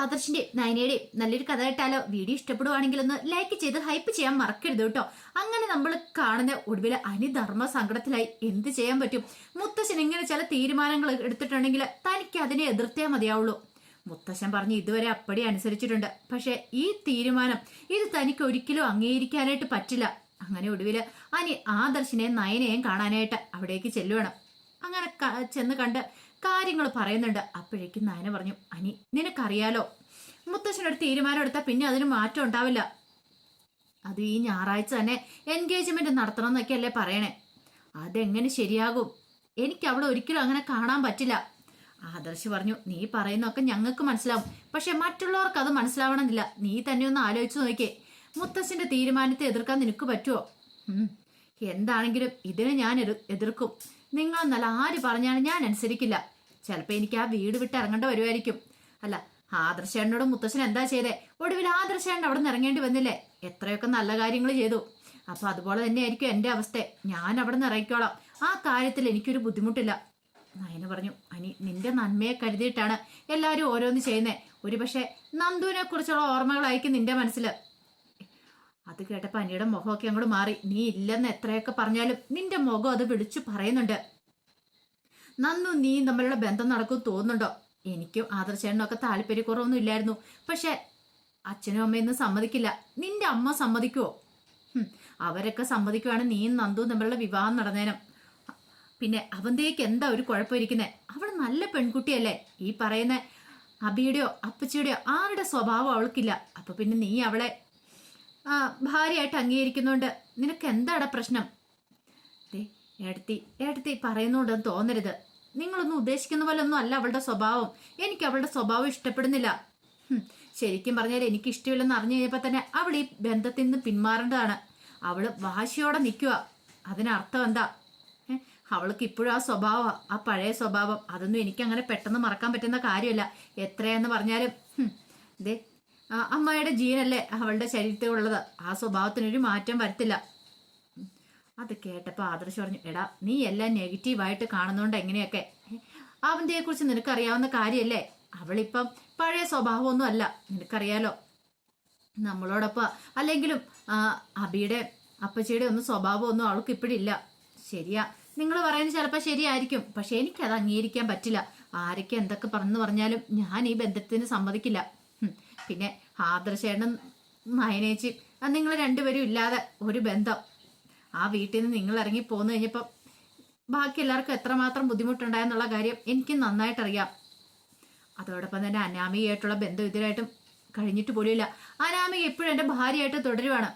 ആദർശിന്റെ നയനയുടെയും നല്ലൊരു കഥ കേട്ടാലോ? വീഡിയോ ഇഷ്ടപ്പെടുവാണെങ്കിൽ ഒന്ന് ലൈക്ക് ചെയ്ത് ഹൈപ്പ് ചെയ്യാൻ മറക്കരുത് കേട്ടോ. അങ്ങനെ നമ്മൾ കാണുന്ന ഒടുവിൽ അനിധർമ്മ സങ്കടത്തിലായി. എന്ത് ചെയ്യാൻ പറ്റും? മുത്തശ്ശൻ ഇങ്ങനെ ചില തീരുമാനങ്ങൾ എടുത്തിട്ടുണ്ടെങ്കിൽ തനിക്ക് അതിനെ എതിർത്തേ മതിയാവുള്ളൂ. മുത്തശ്ശൻ പറഞ്ഞ് ഇതുവരെ അപ്പടി അനുസരിച്ചിട്ടുണ്ട്. പക്ഷെ ഈ തീരുമാനം ഇത് തനിക്ക് ഒരിക്കലും അംഗീകരിക്കാനായിട്ട് പറ്റില്ല. അങ്ങനെ ഒടുവിൽ അനി ആദർശിനെയും നയനെയും കാണാനായിട്ട് അവിടേക്ക് ചെല്ലുവാണ്. അങ്ങനെ ചെന്ന് കണ്ട് കാര്യങ്ങൾ പറയുന്നുണ്ട്. അപ്പോഴേക്കും നയന പറഞ്ഞു, അനി നിനക്കറിയാലോ, മുത്തശ്ശനൊരു തീരുമാനം എടുത്താൽ പിന്നെ അതിന് മാറ്റം ഉണ്ടാവില്ല. അത് ഈ ഞായറാഴ്ച തന്നെ എൻഗേജ്മെന്റ് നടത്തണം എന്നൊക്കെയല്ലേ പറയണേ. അതെങ്ങനെ ശരിയാകും? എനിക്ക് അവളെ ഒരിക്കലും അങ്ങനെ കാണാൻ പറ്റില്ല. ആദർശ് പറഞ്ഞു, നീ പറയുന്നൊക്കെ ഞങ്ങൾക്ക് മനസ്സിലാവും, പക്ഷെ മറ്റുള്ളവർക്ക് അത് മനസ്സിലാവണമെന്നില്ല. നീ തന്നെ ഒന്ന് ആലോചിച്ചു നോക്കിയേ, മുത്തശ്ശന്റെ തീരുമാനത്തെ എതിർക്കാൻ നിനക്ക് പറ്റുമോ? എന്താണെങ്കിലും ഇതിനെ ഞാൻ എതിർക്കും. നിങ്ങളെന്നല്ല ആര് പറഞ്ഞാലും ഞാൻ അനുസരിക്കില്ല. ചിലപ്പോൾ എനിക്ക് ആ വീട് വിട്ട് ഇറങ്ങേണ്ട വരുമായിരിക്കും. അല്ല, ആദർശേട്ടനോട് മുത്തശ്ശൻ എന്താ ചെയ്തേ? ഒടുവിൽ ആദർശേട്ടൻ അവിടെ നിന്ന് ഇറങ്ങേണ്ടി വന്നില്ലേ? എത്രയൊക്കെ നല്ല കാര്യങ്ങൾ ചെയ്തു. അപ്പൊ അതുപോലെ തന്നെയായിരിക്കും എൻ്റെ അവസ്ഥ. ഞാൻ അവിടെ നിന്ന് ഇറങ്ങിക്കോളാം. ആ കാര്യത്തിൽ എനിക്കൊരു ബുദ്ധിമുട്ടില്ല. നയന പറഞ്ഞു, അനി നിന്റെ നന്മയെ കരുതിയിട്ടാണ് എല്ലാവരും ഓരോന്ന് ചെയ്യുന്നേ. ഒരുപക്ഷെ നന്ദുവിനെ കുറിച്ചുള്ള ഓർമ്മകളായിരിക്കും നിന്റെ മനസ്സിൽ. അത് കേട്ടപ്പോൾ അനിയുടെ മുഖമൊക്കെ അങ്ങോട്ട് മാറി. നീ ഇല്ലെന്ന് എത്രയൊക്കെ പറഞ്ഞാലും നിന്റെ മുഖം അത് വിളിച്ചു പറയുന്നുണ്ട്. നന്ദു നീ തമ്മിലുള്ള ബന്ധം നടക്കും തോന്നുന്നുണ്ടോ? എനിക്കും ആദർശേട്ടനൊക്കെ താല്പര്യക്കുറവൊന്നും ഇല്ലായിരുന്നു. പക്ഷെ അച്ഛനും അമ്മയൊന്നും സമ്മതിക്കില്ല. നിന്റെ അമ്മ സമ്മതിക്കുവോ? അവരൊക്കെ സമ്മതിക്കുവാണ് നീയും നന്ദുവും തമ്മിലുള്ള വിവാഹം നടന്നേനും. പിന്നെ അവന്തേക്ക് എന്താ ഒരു കുഴപ്പമിരിക്കുന്നേ? അവൾ നല്ല പെൺകുട്ടിയല്ലേ? ഈ പറയുന്ന അബിയുടെയോ അപ്പച്ചിയുടെയോ ആരുടെ സ്വഭാവം അവൾക്കില്ല. അപ്പൊ പിന്നെ നീ അവളെ ഭാര്യയായിട്ട് അംഗീകരിക്കുന്നോണ്ട് നിനക്ക് എന്താടാ പ്രശ്നം? ഏടത്തി പറയുന്നുണ്ടെന്ന് തോന്നരുത്. നിങ്ങളൊന്നും ഉദ്ദേശിക്കുന്ന പോലെ ഒന്നും അല്ല അവളുടെ സ്വഭാവം. എനിക്ക് അവളുടെ സ്വഭാവം ഇഷ്ടപ്പെടുന്നില്ല. ശരിക്കും പറഞ്ഞാൽ എനിക്ക് ഇഷ്ടമില്ലെന്ന് അറിഞ്ഞു കഴിഞ്ഞപ്പോൾ തന്നെ അവൾ ഈ ബന്ധത്തിൽ നിന്ന് പിന്മാറേണ്ടതാണ്. അവള് വാശിയോടെ നിൽക്കുക. അതിനർത്ഥം എന്താ? അവൾക്ക് ഇപ്പോഴും ആ സ്വഭാവം, ആ പഴയ സ്വഭാവം. അതൊന്നും എനിക്കങ്ങനെ പെട്ടെന്ന് മറക്കാൻ പറ്റുന്ന കാര്യമല്ല. എത്രയാന്ന് പറഞ്ഞാലും അമ്മയുടെ ജീനല്ലേ അവളുടെ ശരീരത്തിലുള്ളത്. ആ സ്വഭാവത്തിനൊരു മാറ്റം വരത്തില്ല. അത് കേട്ടപ്പോൾ ആദർശ് പറഞ്ഞു, എടാ നീ എല്ലാം നെഗറ്റീവായിട്ട് കാണുന്നോണ്ട് എങ്ങനെയൊക്കെ? അവന്തിയെ കുറിച്ച് നിനക്കറിയാവുന്ന കാര്യമല്ലേ? അവളിപ്പം പഴയ സ്വഭാവമൊന്നും അല്ല, നിനക്കറിയാലോ. നമ്മളോടൊപ്പം അല്ലെങ്കിലും അബിയുടെ അപ്പച്ചിയുടെ ഒന്നും സ്വഭാവമൊന്നും അവൾക്ക് ഇപ്പോഴില്ല. ശരിയാ, നിങ്ങൾ പറയുന്നത് ചിലപ്പോൾ ശരിയായിരിക്കും. പക്ഷെ എനിക്കത് അംഗീകരിക്കാൻ പറ്റില്ല. ആരൊക്കെ എന്തൊക്കെ പറഞ്ഞാലും ഞാൻ ഈ ബന്ധത്തിന് സമ്മതിക്കില്ല. പിന്നെ ആദർശേട്ടനും നയനേച്ചി നിങ്ങൾ രണ്ടുപേരും ഇല്ലാതെ ഒരു ബന്ധം, ആ വീട്ടിൽ നിന്ന് നിങ്ങൾ ഇറങ്ങി പോന്നു കഴിഞ്ഞപ്പോൾ ബാക്കി എല്ലാവർക്കും എത്രമാത്രം ബുദ്ധിമുട്ടുണ്ടായെന്നുള്ള കാര്യം എനിക്ക് നന്നായിട്ടറിയാം. അതോടൊപ്പം തന്നെ അനാമികയായിട്ടുള്ള ബന്ധം ഇതിനായിട്ടും കഴിഞ്ഞിട്ട് പോലുമില്ല. അനാമിക എപ്പോഴും എൻ്റെ ഭാര്യയായിട്ട് തുടരുവാണ്.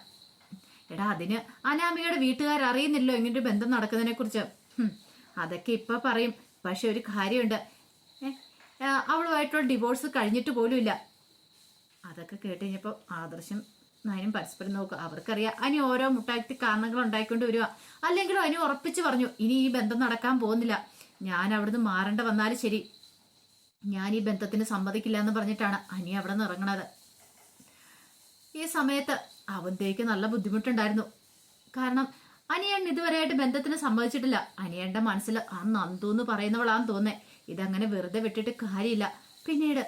എടാ അതിന് അനാമികയുടെ വീട്ടുകാർ അറിയുന്നില്ലോ ഇങ്ങനൊരു ബന്ധം നടക്കുന്നതിനെ കുറിച്ച്. അതൊക്കെ ഇപ്പൊ പറയും. പക്ഷെ ഒരു കാര്യമുണ്ട്, അവളുമായിട്ടുള്ള ഡിവോഴ്സ് കഴിഞ്ഞിട്ട് പോലുമില്ല. അതൊക്കെ കേട്ട് കഴിഞ്ഞപ്പോൾ ആദർശം നയനും പരസ്പരം നോക്കുക. അവർക്കറിയാം അനി ഓരോ മുട്ടാക്കി കാരണങ്ങൾ ഉണ്ടായിക്കൊണ്ട് വരിക. അല്ലെങ്കിലും അനി ഉറപ്പിച്ച് പറഞ്ഞു, ഇനി ഈ ബന്ധം നടക്കാൻ പോകുന്നില്ല. ഞാൻ അവിടുന്ന് മാറേണ്ട വന്നാലും ശരി, ഞാൻ ഈ ബന്ധത്തിന് സമ്മതിക്കില്ല എന്ന് പറഞ്ഞിട്ടാണ് അനി അവിടെ നിന്ന് ഇറങ്ങണത്. ഈ സമയത്ത് അവന്തേക്ക് നല്ല ബുദ്ധിമുട്ടുണ്ടായിരുന്നു. കാരണം അനിയൻ ഇതുവരെയായിട്ട് ബന്ധത്തിന് സമ്മതിച്ചിട്ടില്ല. അനിയന്റെ മനസ്സിൽ ആ നന്ദു എന്ന് പറയുന്നവളാന്ന് തോന്നേ. ഇതങ്ങനെ വെറുതെ വിട്ടിട്ട് കാര്യമില്ല. പിന്നീട്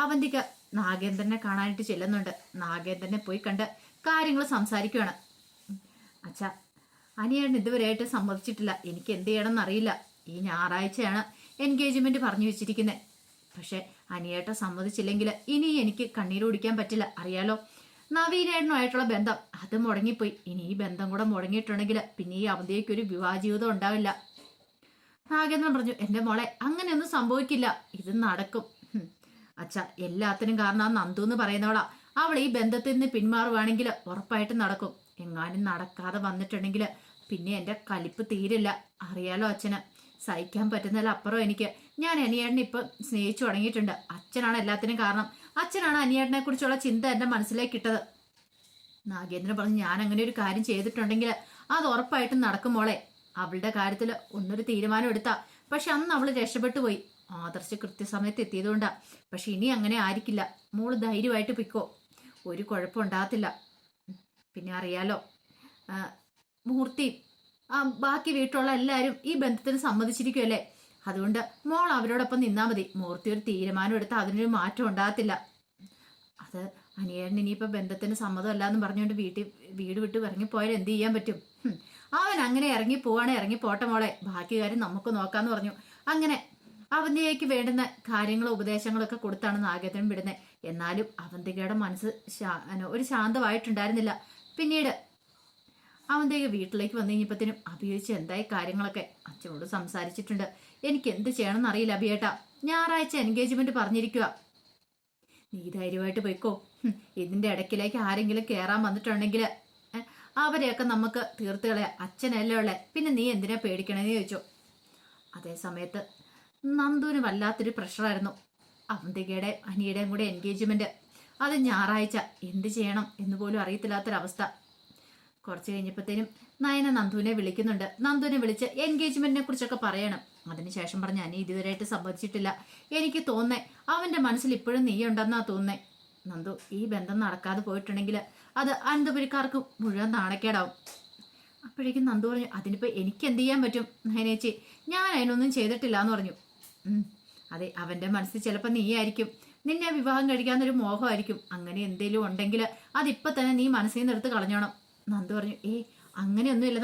അവന്തിക്ക് നാഗേന്ദ്രനെ കാണാനായിട്ട് ചെല്ലുന്നുണ്ട്. നാഗേന്ദ്രനെ പോയി കണ്ട് കാര്യങ്ങൾ സംസാരിക്കുകയാണ്. അച്ഛാ, അനിയൻ ഇതുവരെയായിട്ട് സമ്മതിച്ചിട്ടില്ല. എനിക്ക് എന്ത് ചെയ്യണമെന്ന് അറിയില്ല. ഈ ഞായറാഴ്ചയാണ് എൻഗേജ്മെന്റ് പറഞ്ഞു വെച്ചിരിക്കുന്നത്. പക്ഷെ അനിയേട്ട സമ്മതിച്ചില്ലെങ്കിൽ ഇനി എനിക്ക് കണ്ണീര് കുടിക്കാൻ പറ്റില്ല. അറിയാലോ, നവീനേട്ടനുമായിട്ടുള്ള ബന്ധം അത് മുടങ്ങിപ്പോയി. ഇനി ഈ ബന്ധം കൂടെ മുടങ്ങിയിട്ടുണ്ടെങ്കിൽ പിന്നെ ഈ അവധിയേക്ക് ഒരു വിവാഹ ജീവിതം ഉണ്ടാവില്ല. നാഗേന്ദ്രൻ പറഞ്ഞു, എൻ്റെ മോളെ അങ്ങനെയൊന്നും സംഭവിക്കില്ല, ഇത് നടക്കും. അച്ഛാ, എല്ലാത്തിനും കാരണം ആ നന്ദു എന്ന് പറയുന്നവളാ. അവൾ ഈ ബന്ധത്തിൽ നിന്ന് പിന്മാറുവാണെങ്കിൽ ഉറപ്പായിട്ടും നടക്കും. എങ്ങാനും നടക്കാതെ വന്നിട്ടുണ്ടെങ്കിൽ പിന്നെ എൻ്റെ കലിപ്പ് തീരില്ല. അറിയാലോ അച്ഛന്, സഹിക്കാൻ പറ്റുന്നതിൽ അപ്പുറം എനിക്ക്. ഞാൻ അനിയേട്ടനെ ഇപ്പം സ്നേഹിച്ചു തുടങ്ങിയിട്ടുണ്ട്. അച്ഛനാണ് എല്ലാത്തിനും കാരണം. അച്ഛനാണ് അനിയേട്ടനെ കുറിച്ചുള്ള ചിന്ത എൻ്റെ മനസ്സിലേക്ക് ഇട്ടത്. നാഗേന്ദ്രൻ പറഞ്ഞു, ഞാൻ അങ്ങനെ ഒരു കാര്യം ചെയ്തിട്ടുണ്ടെങ്കിൽ അത് ഉറപ്പായിട്ടും നടക്കും മോളെ. അവളുടെ കാര്യത്തിൽ ഒന്നൊരു തീരുമാനം എടുത്താ. പക്ഷെ അന്ന് അവൾ രക്ഷപ്പെട്ടു പോയി. ആദർശ് കൃത്യസമയത്ത് എത്തിയതുകൊണ്ടാ. പക്ഷെ ഇനി അങ്ങനെ ആയിരിക്കില്ല. മോള് ധൈര്യമായിട്ട് പൊയ്ക്കോ, ഒരു കുഴപ്പം ഉണ്ടാകത്തില്ല. പിന്നെ അറിയാലോ, മൂർത്തി ബാക്കി വീട്ടിലുള്ള എല്ലാവരും ഈ ബന്ധത്തിന് സമ്മതിച്ചിരിക്കുമല്ലേ. അതുകൊണ്ട് മോൾ അവരോടൊപ്പം നിന്നാ മതി. മൂർത്തി ഒരു തീരുമാനം എടുത്താൽ അതിനൊരു മാറ്റം ഉണ്ടാകത്തില്ല. അത് അനിയേട്ടൻ ഇനിയിപ്പോൾ ബന്ധത്തിന് സമ്മതമല്ല എന്ന് പറഞ്ഞുകൊണ്ട് വീട് വിട്ട് ഇറങ്ങിപ്പോയാൽ എന്ത് ചെയ്യാൻ പറ്റും? അവൻ അങ്ങനെ ഇറങ്ങി പോവാണെ ഇറങ്ങി പോട്ടെ മോളെ, ബാക്കി കാര്യം നമുക്ക് നോക്കാന്ന് പറഞ്ഞു. അങ്ങനെ അവന്തികയ്ക്ക് വേണ്ടുന്ന കാര്യങ്ങളും ഉപദേശങ്ങളൊക്കെ കൊടുത്താണ് നാഗേന്ദ്രൻ വിടുന്നത്. എന്നാലും അവന്തികയുടെ മനസ്സ് ഒരു ശാന്തമായിട്ടുണ്ടായിരുന്നില്ല. പിന്നീട് അവന്തിക വീട്ടിലേക്ക് വന്നു കഴിഞ്ഞപ്പത്തിനും അഭിയോഗിച്ച് എന്തായി കാര്യങ്ങളൊക്കെ അച്ഛനോട് സംസാരിച്ചിട്ടുണ്ട്. എനിക്ക് എന്ത് ചെയ്യണമെന്ന് അറിയില്ല അഭിയേട്ടാ. ഞായറാഴ്ച എൻഗേജ്മെന്റ് പറഞ്ഞിരിക്കുക. നീ ധൈര്യമായിട്ട് പോയിക്കോ. ഇതിന്റെ ഇടയ്ക്കിലേക്ക് ആരെങ്കിലും കയറാൻ വന്നിട്ടുണ്ടെങ്കിൽ അവരെയൊക്കെ നമുക്ക് തീർത്ത് കളയാം. അച്ഛനല്ലേ ഉള്ളേ, പിന്നെ നീ എന്തിനാ പേടിക്കണേന്ന് ചോദിച്ചു. അതേ സമയത്ത് നന്ദുവിന് വല്ലാത്തൊരു പ്രഷറായിരുന്നു. അവന്തികയുടെ അനിയുടെയും കൂടെ എൻഗേജ്മെന്റ്, അത് ഞായറാഴ്ച. എന്ത് ചെയ്യണം എന്ന് പോലും അറിയത്തില്ലാത്തൊരവസ്ഥ. കുറച്ച് കഴിഞ്ഞപ്പോഴത്തേനും നയന നന്ദുവിനെ വിളിക്കുന്നുണ്ട്. നന്ദുവിനെ വിളിച്ച് എൻഗേജ്മെന്റിനെ കുറിച്ചൊക്കെ പറയണം. അതിനുശേഷം പറഞ്ഞ അനി ഇതുവരെയായിട്ട് സമ്മതിച്ചിട്ടില്ല. എനിക്ക് തോന്നേ അവന്റെ മനസ്സിൽ ഇപ്പോഴും നീ ഉണ്ടെന്നാ തോന്നേ. നന്ദു, ഈ ബന്ധം നടക്കാതെ പോയിട്ടുണ്ടെങ്കിൽ അത് അനന്തപുരിക്കാർക്ക് മുഴുവൻ നാണക്കേടാവും. അപ്പോഴേക്കും നന്ദു പറഞ്ഞു, അതിനിപ്പോൾ എനിക്ക് എന്ത് ചെയ്യാൻ പറ്റും നയനേച്ചി, ഞാൻ അതിനൊന്നും ചെയ്തിട്ടില്ല എന്ന് പറഞ്ഞു. അതെ, അവന്റെ മനസ്സിൽ ചിലപ്പോൾ നീ ആയിരിക്കും, നിന്നെ വിവാഹം കഴിക്കാന്നൊരു മോഹമായിരിക്കും. അങ്ങനെ എന്തെങ്കിലും ഉണ്ടെങ്കിൽ അതിപ്പോൾ തന്നെ നീ മനസ്സിൽ നിന്ന് എടുത്ത് കളഞ്ഞോണം. നന്ദു പറഞ്ഞു, അങ്ങനെയൊന്നുമില്ല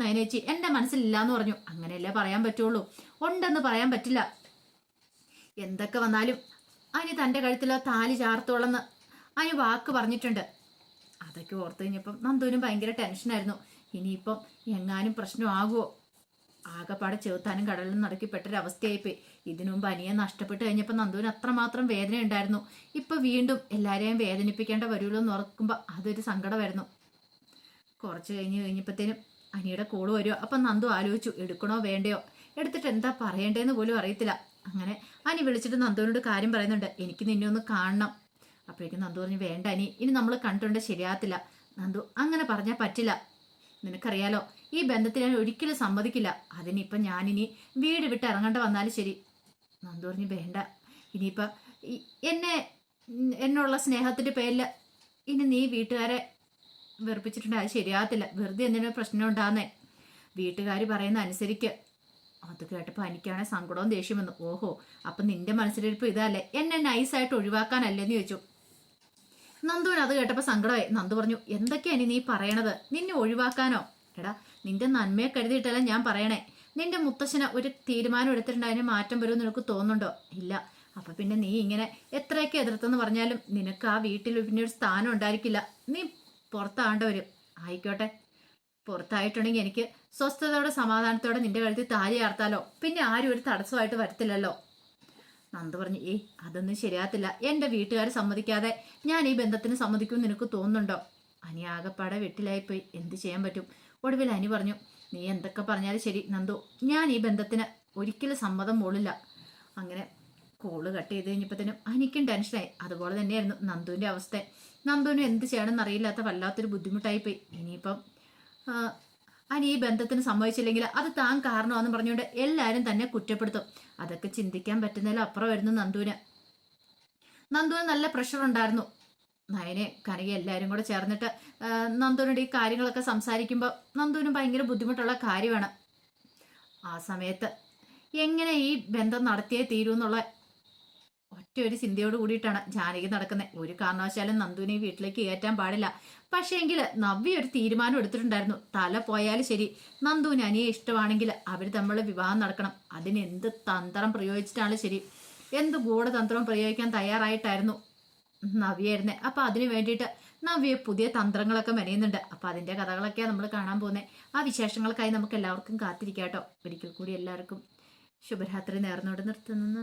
നയനേച്ചി, എൻ്റെ മനസ്സിലില്ല എന്ന് പറഞ്ഞു. അങ്ങനെയല്ലേ പറയാൻ പറ്റുള്ളൂ, ഉണ്ടെന്ന് പറയാൻ പറ്റില്ല. എന്തൊക്കെ വന്നാലും അനി തൻ്റെ കഴുത്തിലോ താലി ചാർത്തോളെന്ന് അനി വാക്ക് പറഞ്ഞിട്ടുണ്ട്. അതൊക്കെ ഓർത്ത് കഴിഞ്ഞപ്പം നന്ദുവിനും ഭയങ്കര ടെൻഷനായിരുന്നു. ഇനിയിപ്പം എങ്ങാനും പ്രശ്നമാകുമോ? ആകെപ്പാടെ ചെറുത്താനും കടലിലും നടക്കിപ്പെട്ടൊരവസ്ഥയായിപ്പോയി. ഇതിനു മുമ്പ് അനിയെ നഷ്ടപ്പെട്ട് കഴിഞ്ഞപ്പോൾ നന്ദുവിന് അത്രമാത്രം വേദന ഉണ്ടായിരുന്നു. ഇപ്പം വീണ്ടും എല്ലാവരെയും വേദനിപ്പിക്കേണ്ട വരുമല്ലോ എന്ന് ഓർക്കുമ്പോൾ അതൊരു സങ്കടമായിരുന്നു. കുറച്ച് കഴിഞ്ഞപ്പോഴത്തേനും അനിയുടെ കോള് വരുമോ. അപ്പം നന്ദു ആലോചിച്ചു, എടുക്കണോ വേണ്ടയോ, എടുത്തിട്ട് എന്താ പറയേണ്ടതെന്ന് പോലും അറിയത്തില്ല. അങ്ങനെ അനി വിളിച്ചിട്ട് നന്ദുവിനോട് കാര്യം പറയുന്നുണ്ട്, എനിക്ക് നിന്നെ ഒന്ന് കാണണം. അപ്പോഴേക്കും നന്ദു പറഞ്ഞു, വേണ്ട അനി, ഇനി നമ്മൾ കണ്ടിട്ടുണ്ട് ശരിയാകത്തില്ല. നന്ദു, അങ്ങനെ പറഞ്ഞാൽ പറ്റില്ല. നിനക്കറിയാലോ ഈ ബന്ധത്തിൽ ഞാൻ ഒരിക്കലും സമ്മതിക്കില്ല. അതിനിപ്പം ഞാനിനി വീട് വിട്ട് ഇറങ്ങേണ്ട വന്നാലും ശരി. നന്ദു പറഞ്ഞു, വേണ്ട, ഇനിയിപ്പം എന്നുള്ള സ്നേഹത്തിൻ്റെ പേരിൽ ഇനി നീ വീട്ടുകാരെ വെറുപ്പിച്ചിട്ടുണ്ട്, അത് ശരിയാകത്തില്ല. വെറുതെ എന്തിനും പ്രശ്നം ഉണ്ടാകുന്നേ. വീട്ടുകാർ പറയുന്ന അനുസരിക്ക്. അത് കേട്ടപ്പോൾ എനിക്കാണെ സങ്കടവും ദേഷ്യം വന്നു. ഓഹോ, അപ്പം നിന്റെ മനസ്സിലിരിപ്പോൾ ഇതല്ലേ, എന്നെ നൈസായിട്ട് ഒഴിവാക്കാനല്ലേന്ന് ചോദിച്ചു. നന്ദുവിന് അത് കേട്ടപ്പോൾ സങ്കടമായി. നന്ദു പറഞ്ഞു, എന്തൊക്കെയാണ് നീ പറയണത്? നിന്നെ ഒഴിവാക്കാനോ? എടാ, നിന്റെ നന്മയെ കരുതിയിട്ടല്ല ഞാൻ പറയണേ. നിന്റെ മുത്തശ്ശന് ഒരു തീരുമാനം എടുത്തിട്ടുണ്ട്, അതിന് മാറ്റം വരുമെന്ന് നിനക്ക് തോന്നുന്നുണ്ടോ? ഇല്ല. അപ്പം പിന്നെ നീ ഇങ്ങനെ എത്രയൊക്കെ എതിർത്തെന്ന് പറഞ്ഞാലും നിനക്ക് ആ വീട്ടിൽ പിന്നെ ഒരു സ്ഥാനം ഉണ്ടായിരിക്കില്ല. നീ പുറത്താണ്ട് വരും. ആയിക്കോട്ടെ, പുറത്തായിട്ടുണ്ടെങ്കിൽ എനിക്ക് സ്വസ്ഥതയോടെ സമാധാനത്തോടെ നിന്റെ കഴുത്തിൽ താലി ചാർത്താലോ. പിന്നെ ആരും ഒരു തടസ്സമായിട്ട് വരത്തില്ലല്ലോ. നന്ദു പറഞ്ഞു, അതൊന്നും ശരിയാകത്തില്ല. എൻ്റെ വീട്ടുകാർ സമ്മതിക്കാതെ ഞാൻ ഈ ബന്ധത്തിന് സമ്മതിക്കുമെന്ന് നിനക്ക് തോന്നുന്നുണ്ടോ? അനി ആകെപ്പാടെ വെട്ടിലായിപ്പോയി. എന്ത് ചെയ്യാൻ പറ്റും? ഒടുവിൽ അനി പറഞ്ഞു, നീ എന്തൊക്കെ പറഞ്ഞാലും ശരി നന്ദു, ഞാൻ ഈ ബന്ധത്തിന് ഒരിക്കലും സമ്മതം പോളില്ല. അങ്ങനെ കോള് കട്ട് ചെയ്ത് കഴിഞ്ഞപ്പോഴത്തേനും അനിക്കും ടെൻഷനായി. അതുപോലെ തന്നെയായിരുന്നു നന്ദുവിൻ്റെ അവസ്ഥ. നന്ദുവിന് എന്ത് ചെയ്യണമെന്ന് അറിയില്ലാത്ത വല്ലാത്തൊരു ബുദ്ധിമുട്ടായിപ്പോയി. ഇനിയിപ്പം അനി ഈ ബന്ധത്തിന് സമ്മതിച്ചില്ലെങ്കിൽ അത് താൻ കാരണമാണെന്ന് പറഞ്ഞുകൊണ്ട് എല്ലാവരും തന്നെ കുറ്റപ്പെടുത്തും. അതൊക്കെ ചിന്തിക്കാൻ പറ്റുന്നതിലും അപ്പുറമായിരുന്നു നന്ദുവിന്. നന്ദുവിന് നല്ല പ്രഷർ ഉണ്ടായിരുന്നു. നയനെ കനക എല്ലാവരും കൂടെ ചേർന്നിട്ട് നന്ദുവിനോട് ഈ കാര്യങ്ങളൊക്കെ സംസാരിക്കുമ്പോൾ നന്ദുവിന് ഭയങ്കര ബുദ്ധിമുട്ടുള്ള കാര്യമാണ്. ആ സമയത്ത് എങ്ങനെ ഈ ബന്ധം നടത്തിയേ തീരൂ എന്നുള്ള ഒറ്റ ഒരു ചിന്തയോട് കൂടിയിട്ടാണ് ജാനകി നടക്കുന്നത്. ഒരു കാരണവശാലും നന്ദുവിനെ വീട്ടിലേക്ക് കയറ്റാൻ പാടില്ല. പക്ഷേ എങ്കിൽ നവ്യ ഒരു തീരുമാനം എടുത്തിട്ടുണ്ടായിരുന്നു. തല പോയാലും ശരി, നന്ദുവിന് അനിയെ ഇഷ്ടമാണെങ്കിൽ അവർ തമ്മിലുള്ള വിവാഹം നടക്കണം. അതിന് എന്ത് തന്ത്രം പ്രയോഗിച്ചിട്ടാണ് ശരി, എന്ത് ഗൂഢതന്ത്രം പ്രയോഗിക്കാൻ തയ്യാറായിട്ടായിരുന്നു നവ്യായിരുന്നേ. അപ്പം അതിന് വേണ്ടിയിട്ട് നവ്യ പുതിയ തന്ത്രങ്ങളൊക്കെ മെനയുന്നുണ്ട്. അപ്പം അതിൻ്റെ കഥകളൊക്കെയാണ് നമ്മൾ കാണാൻ പോകുന്നത്. ആ വിശേഷങ്ങൾക്കായി നമുക്ക് എല്ലാവർക്കും കാത്തിരിക്കാം കേട്ടോ. ഒരിക്കൽ കൂടി എല്ലാവർക്കും ശുഭരാത്രി നേർന്നുകൊണ്ട് നിർത്തുന്നു.